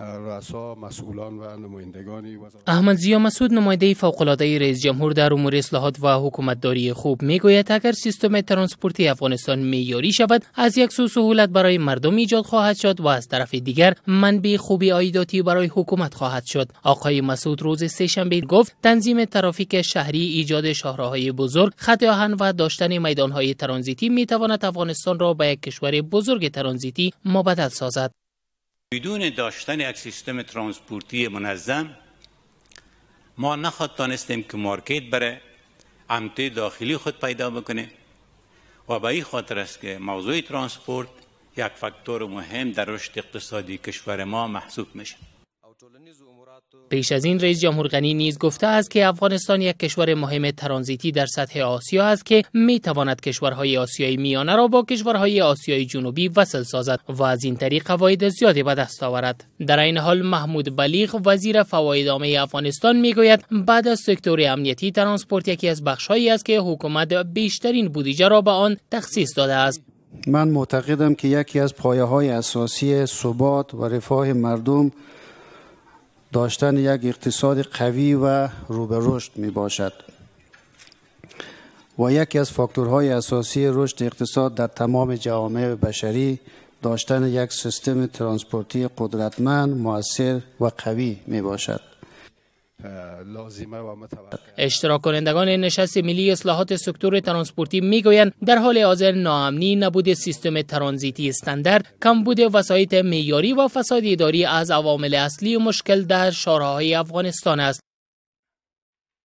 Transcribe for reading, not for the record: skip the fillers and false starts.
رؤسا مسئولان و نمایندگان احمد ضیا مسعود نماینده فوق‌العاده رئیس جمهور در امور اصلاحات و حکومتداری خوب میگوید اگر سیستم ترانسپورتی افغانستان معیاری شود از یک سو سهولت برای مردم ایجاد خواهد شد و از طرف دیگر منبع خوبی عایداتی برای حکومت خواهد شد. آقای مسعود روز سه‌شنبه گفت تنظیم ترافیک شهری، ایجاد شاهراهای بزرگ، خط آهن و داشتن میدانهای ترانزیتی میتواند افغانستان را به یک کشور بزرگ ترانزیتی مبدل سازد. بدون داشتن یک سیستم ترانسپورتی منظم ما نخواهد توانستیم که مارکت برای امنیت داخلی خود پیدا بکنه و به این خاطر است که موضوع ترانسپورت یک فاکتور مهم در رشد اقتصادی کشور ما محسوب میشه. پیش از این رئیس جمهور غنی نیز گفته است که افغانستان یک کشور مهم ترانزیتی در سطح آسیا است که می تواند کشورهای آسیای میانه را با کشورهای آسیای جنوبی وصل سازد و از این طریق فواید زیادی به دست آورد. در این حال محمود بلیغ وزیر فواید عامه افغانستان میگوید بعد از سکتور امنیتی ترانسپورت یکی از بخش‌هایی است که حکومت بیشترین بودجه را به آن تخصیص داده است. من معتقدم که یکی از پایه‌های اساسی ثبات و رفاه مردم داشتن یک اقتصاد قوی و رو به رشد می باشد و یکی از فاکتورهای اساسی رشد اقتصاد در تمام جوامع بشری داشتن یک سیستم ترانسپورتی قدرتمند، مؤثر و قوی می باشد. اشتراک کنندگان نشست ملی اصلاحات سکتور ترانسپورتی میگویند در حال حاضر ناامنی، نبود سیستم ترانزیتی استاندارد، کمبود وسایط معیاری و فساد اداری از عوامل اصلی مشکل در شاهراهای افغانستان است.